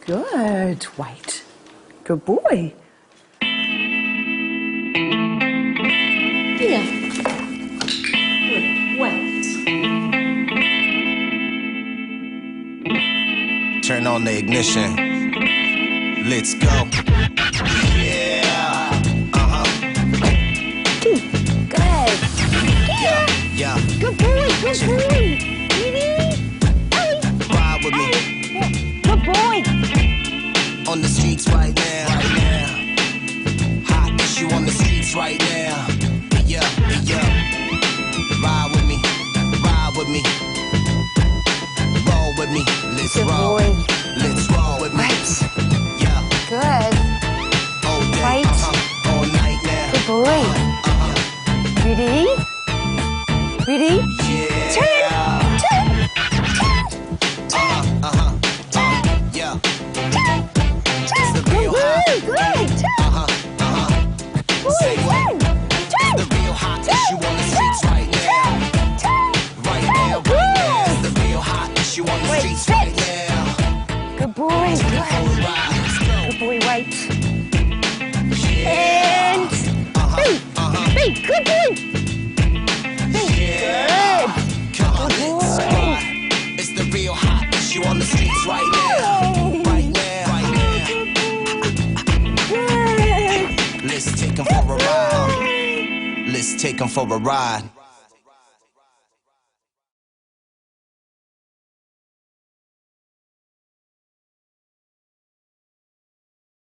Good, White. Good boy. Here. Good, White. Turn on the ignition. Let's go. Yeah. Good. Yeah. Good boy, good boy. Ride with me. Good boy. On the streets right now. Hot issue on the streets right now. Yeah. Ride with me. Roll with me. Let's Good roll. boy. Let's roll with me. Right. Yeah. Good. All day. Right. All night now. Good boy. Ready? Ready? Yeah. Turn. Yeah. It's the real hot. Good. Say what? It's the real hot issue on the streets right now. Right now. It's the real hot issue on the streets right now. Good boy. Good. Good boy, White. And B. Good boy. Yeah. Come on, Good let's boy. ride. It's the real hot issue on the streets right now. Right now. Good. Let's take 'em for a ride. Let's take 'em for a ride.